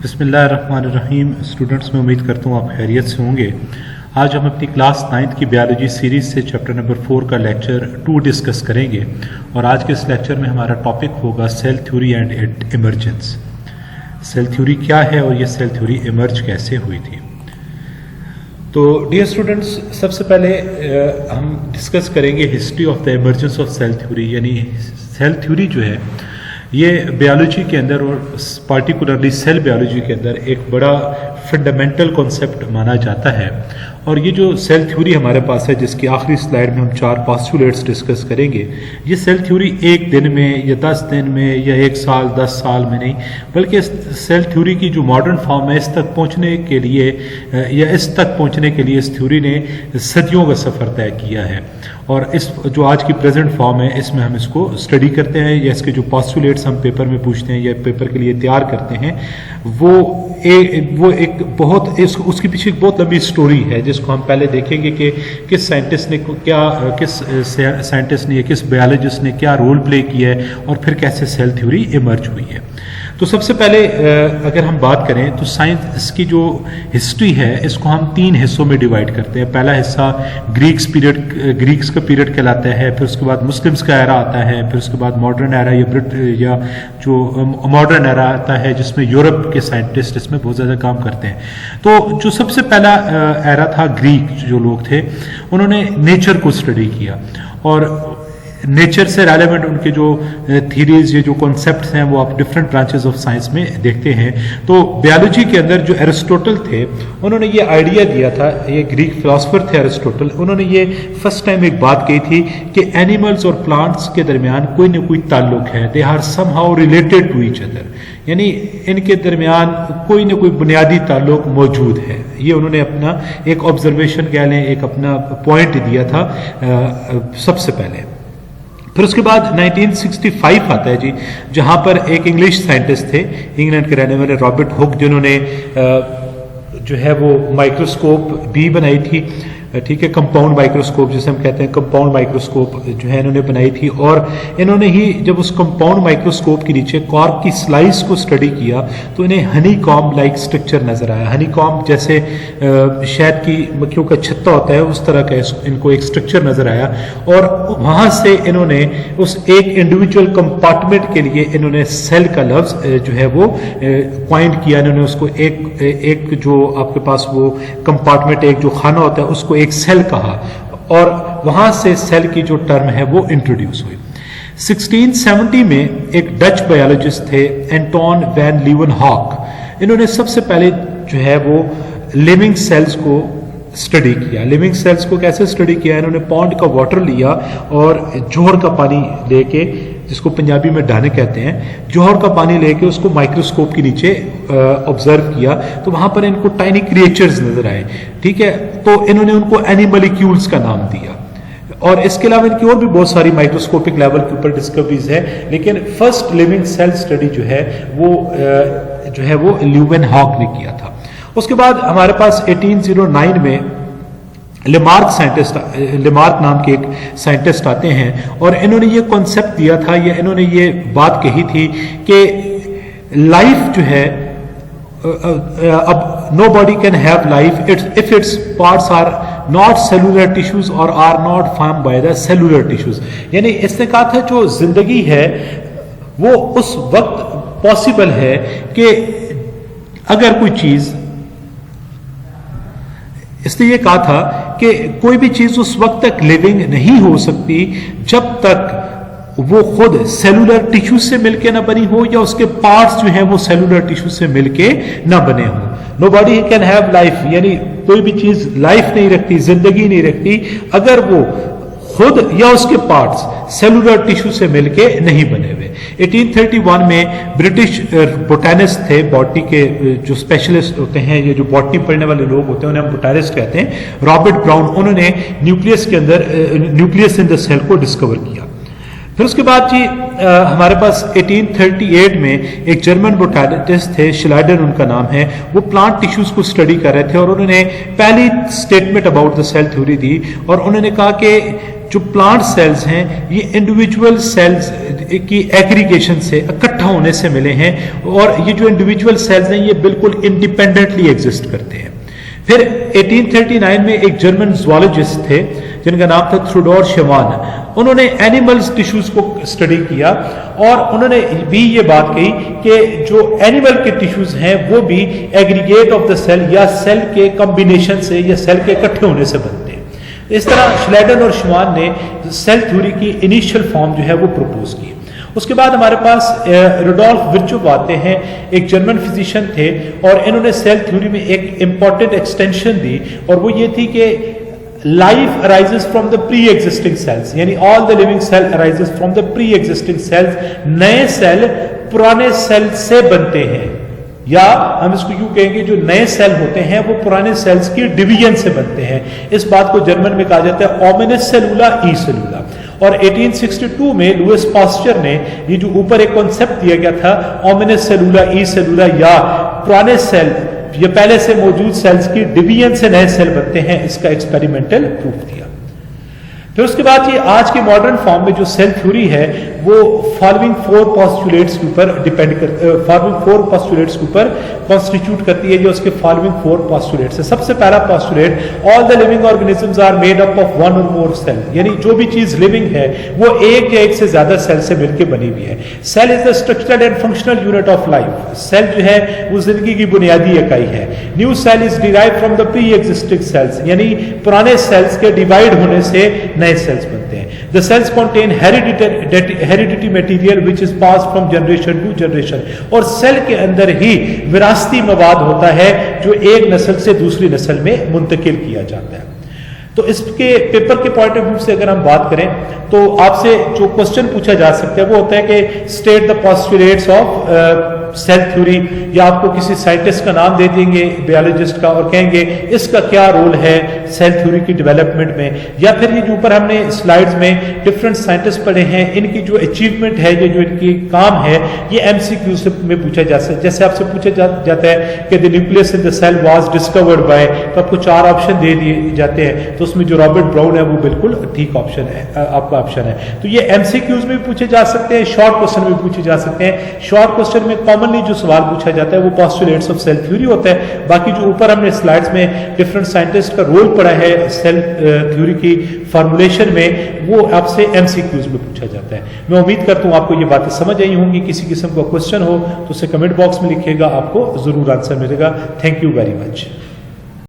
बिस्मिल्लाहिर्रहमानिर्रहीम। स्टूडेंट्स, मैं उम्मीद करता हूँ आप खैरियत से होंगे। आज हम अपनी क्लास 9th की बायोलॉजी सीरीज़ से चैप्टर नंबर 4 का लेक्चर 2 डिस्कस करेंगे और आज के इस लेक्चर में हमारा टॉपिक होगा cell theory and it emergence. Cell theory क्या है और ये सेल थ्योरी इमर्ज कैसे हुई थी। तो डियर स्टूडेंट्स, सबसे पहले हम डिस्कस करेंगे history of the emergence of cell theory. यानी सेल थ्योरी जो है ये बायोलॉजी के अंदर और पार्टिकुलरली सेल बायोलॉजी के अंदर एक बड़ा फंडामेंटल कॉन्सेप्ट माना जाता है। और ये जो सेल थ्योरी हमारे पास है, जिसकी आखिरी स्लाइड में हम 4 पोस्टुलेट्स डिस्कस करेंगे, ये सेल थ्योरी एक दिन में या 10 दिन में या 1 साल 10 साल में नहीं, बल्कि इस सेल थ्योरी की जो मॉडर्न फॉर्म है, इस तक पहुंचने के लिए या इस तक पहुंचने के लिए इस थ्योरी ने सदियों का सफ़र तय किया है। और इस जो आज की प्रेजेंट फॉर्म है, इसमें हम इसको स्टडी करते हैं या इसके जो पोस्टुलेट्स हम पेपर में पूछते हैं या पेपर के लिए तैयार करते हैं, वो एक बहुत उसके पीछे एक बहुत लंबी स्टोरी है, जिसको हम पहले देखेंगे कि किस साइंटिस्ट ने किस बायोलॉजिस्ट ने क्या रोल प्ले किया है और फिर कैसे सेल थ्योरी इमर्ज हुई है। तो सबसे पहले अगर हम बात करें तो साइंस की जो हिस्ट्री है, इसको हम 3 हिस्सों में डिवाइड करते हैं। पहला हिस्सा ग्रीक्स का पीरियड कहलाता है, फिर उसके बाद मुस्लिम्स का एरा आता है, फिर उसके बाद मॉडर्न एरा या जो मॉडर्न एरा आता है, जिसमें यूरोप के साइंटिस्ट इसमें बहुत ज़्यादा काम करते हैं। तो जो सबसे पहला एरा था, ग्रीक जो लोग थे, उन्होंने नेचर को स्टडी किया और नेचर से रेलेवेंट उनके जो थीरीज, ये जो कॉन्सेप्ट्स हैं, वो आप डिफरेंट ब्रांचेस ऑफ साइंस में देखते हैं। तो बायोलॉजी के अंदर जो एरिस्टोटल थे, उन्होंने ये आइडिया दिया था, ये ग्रीक फिलोसोफर थे एरिस्टोटल, उन्होंने ये फर्स्ट टाइम एक बात कही थी कि एनिमल्स और प्लांट्स के दरमियान कोई ना कोई ताल्लुक है, they are somehow related to each other, यानी इनके दरमियान कोई ना कोई बुनियादी ताल्लुक मौजूद है। ये उन्होंने अपना एक ऑब्जर्वेशन कह लें, एक अपना पॉइंट दिया था सबसे पहले। फिर उसके बाद 1965 आता है जी, जहां पर एक इंग्लिश साइंटिस्ट थे, इंग्लैंड के रहने वाले रॉबर्ट हुक, जिन्होंने जो है वो माइक्रोस्कोप भी बनाई थी, ठीक है, कंपाउंड माइक्रोस्कोप जिसे हम कहते हैं, कंपाउंड माइक्रोस्कोप जो है इन्होंने बनाई थी। और इन्होंने ही जब उस कंपाउंड माइक्रोस्कोप के नीचे कॉर्क की स्लाइस को स्टडी किया तो इन्हें हनी कॉम्ब लाइक स्ट्रक्चर नजर आया। हनी कॉम्ब जैसे शहद की मक्खियों का छत्ता होता है, उस तरह का इनको एक स्ट्रक्चर नजर आया। और वहां से इन्होंने उस एक इंडिविजुअल कंपार्टमेंट के लिए इन्होंने सेल का लफ्ज जो है वो क्वाइंट किया। इन्होंने उसको एक जो आपके पास वो कंपार्टमेंट, एक जो खाना होता है, उसको एक सेल कहा और वहां से सेल की जो टर्म है वो इंट्रोड्यूस हुई। 1670 में एक डच बायोलॉजिस्ट थे, एंटोन वैन लीeuwenhoek, इन्होंने सबसे पहले जो है वो लिविंग सेल्स को स्टडी किया। लिविंग सेल्स को कैसे स्टडी किया? इन्होंने पॉन्ड का वाटर लिया और जोहर का पानी लेके, जिसको पंजाबी में डाने कहते हैं, जोहर का पानी लेके उसको माइक्रोस्कोप के नीचे ऑब्जर्व किया, तो वहां पर इनको टाइनी क्रिएचर्स नजर आए, ठीक है। तो इन्होंने उनको एनिमलिक्यूल्स का नाम दिया। और इसके अलावा इनकी और भी बहुत सारी माइक्रोस्कोपिक लेवल के ऊपर डिस्कवरीज है, लेकिन फर्स्ट लिविंग सेल स्टडी जो है वो लीeuwenhoek ने किया था। उसके बाद हमारे पास 1809 में लेमार्क नाम के एक साइंटिस्ट आते हैं और इन्होंने ये कॉन्सेप्ट दिया था, या इन्होंने ये बात कही थी कि लाइफ जो है, अब know body can have life if its parts are not cellular tissues or are not form by the cellular tissues. यानी इसने कहा था जो जिंदगी है वो उस वक्त पॉसिबल है कि अगर कोई चीज, इसने ये कहा था कि कोई भी चीज उस वक्त तक लिविंग नहीं हो सकती जब तक वो खुद सेलुलर टिश्यू से मिलके ना बनी हो या उसके पार्ट्स जो हैं वो सेलुलर टिश्यू से मिलके ना बने हो। No body can have life, यानी कोई भी चीज लाइफ नहीं रखती, जिंदगी नहीं रखती, अगर वो खुद या उसके पार्ट्स सेलुलर टिश्यू से मिलके नहीं बने हुए। 1831 में ब्रिटिश बोटैनिस्ट थे, बॉटनी के जो स्पेशलिस्ट होते हैं, ये जो बॉटनी पढ़ने वाले लोग होते हैं उन्हें हम बोटैनिस्ट कहते हैं, रॉबर्ट ब्राउन, उन्होंने न्यूक्लियस इन द सेल को डिस्कवर किया। फिर उसके बाद जी हमारे पास 1838 में एक जर्मन बोटैनिस्ट थे, शिलाइडर उनका नाम है, वो प्लांट टिश्यूज को स्टडी कर रहे थे और उन्होंने पहली statement about the cell theory दी और उन्होंने कहा कि جو پلانٹ سیلز ہیں یہ انڈیویجول سیلز کی ایگریگیشن سے اکٹھا ہونے سے ملے ہیں، اور یہ جو انڈیویجول سیلز ہیں یہ بالکل انڈیپینڈنٹلی ایگزسٹ کرتے ہیں۔ پھر 1839 میں ایک جرمن زوالوجسٹ تھے جن کا نام تھا تھروڈور شیوان، انہوں نے اینیملز ٹیشوز کو اسٹڈی کیا، اور انہوں نے بھی یہ بات کہی کہ جو اینیمل کے ٹیشوز ہیں وہ بھی ایگریگیٹ آف دا سیل یا سیل کے کمبینیشن سے یا سیل کے اکٹھے ہونے سے بنتے ہیں۔ اس طرح شلیڈن اور شوان نے سیل تھیوری کی انیشیل فارم جو ہے وہ پروپوز کی۔ اس کے بعد ہمارے پاس روڈولف ورچوو آتے ہیں، ایک جرمن فزیشین تھے، اور انہوں نے سیل تھیوری میں ایک امپورٹنٹ ایکسٹینشن دی، اور وہ یہ تھی کہ life arises from the pre-existing cells، یعنی all the living cell arises from the pre-existing cells، نئے سیل پرانے سیل سے بنتے ہیں، یا ہم اس کو یوں کہیں گے جو نئے سیل ہوتے ہیں وہ پرانے سیلز کی ڈویژن سے بنتے ہیں۔ اس بات کو جرمن میں کہا جاتا ہے اومنس سیلولا ای سیلولا۔ اور 1862 میں لوئس پاسچر نے یہ جو اوپر ایک کانسیپٹ دیا گیا تھا اومنس سیلولا ای سیلولا، یا پرانے سیل یہ پہلے سے موجود سیلز کی ڈویژن سے نئے سیل بنتے ہیں، اس کا ایکسپیریمنٹل پروف دیا۔ پھر اس کے بعد یہ آج کے ماڈرن فارم میں جو سیل تھیوری ہے وہ فالوئنگ فور پوسٹولیٹس کے اوپر ڈیپینڈ فالوئنگ فور پوسٹولیٹس کے اوپر کانسٹیٹیوٹ کرتی ہے، جو اس کے فالوئنگ فور پوسٹولیٹس ہے۔ سب سے پہلا postulate, all the living organisms are made up of one or more cell, یعنی جو بھی چیز لیونگ ہے وہ ایک یا ایک سے زیادہ سیل سے مل کے بنی ہوئی ہے۔ Cell is the structural and functional unit of life, cell جو ہے وہ زندگی کی بنیادی اکائی ہے۔ New cell is derived from the preexisting cells, یعنی پرانے سیلز کے ڈیوائڈ ہونے سے نئے سیلز بنتے ہیں۔ The cells contain hereditary material which is passed from generation to generation، اور سیل کے اندر ہی وراثتی مواد ہوتا ہے جو ایک نسل سے دوسری نسل میں منتقل کیا جاتا ہے۔ تو اس کے پیپر کے پوائنٹ آف ویو سے اگر ہم بات کریں تو آپ سے جو کوسچن پوچھا جا سکتا ہے وہ ہوتا ہے کہ state the postulates of cell theory, یا آپ کو کسی سائنٹسٹ کا نام دے دیں گے بیولوجسٹ کا اور کہیں گے اس کا کیا رول ہے سیل تھیوری کی ڈیولپمنٹ میں، یا پھر یہ جو اوپر ہم نے سلائیڈز میں ڈفرینٹ سائنٹسٹ پڑھے ہیں ان کی جو اچیومنٹ ہے یہ جو ان کی کام ہے یہ ایم سی کیو میں پوچھا جا سکتا ہے۔ جیسے آپ سے پوچھا جاتا ہے کہ the nucleus in the cell was discovered by, تو آپ کو 4 آپشن دے دیے جاتے ہیں، تو اس میں جو رابرٹ براؤن ہے وہ بالکل ٹھیک آپشن ہے، آپ کا آپشن ہے۔ تو یہ ایم سی کیوز میں بھی پوچھے جا سکتے ہیں، شارٹ کوسچن میں پوچھے جا سکتے ہیں۔ شارٹ کوسچن میں کامنلی جو سوال پوچھا جاتا ہے وہ پوسٹولیٹس آف سیل تھیوری ہوتا ہے، باقی جو اوپر ہم نے سلائیڈز میں ڈفرینٹ سائنٹسٹ کا رول پڑھا ہے سیل تھیوری کی فارمولیشن میں وہ آپ سے ایم سی کیوز میں پوچھا جاتا ہے۔ میں امید کرتا ہوں آپ کو یہ باتیں سمجھ آئی ہوں گی۔ کسی قسم کا کوسچن ہو تو اسے کمنٹ باکس میں لکھیے گا، آپ کو ضرور آنسر ملے گا۔ Thank you very much.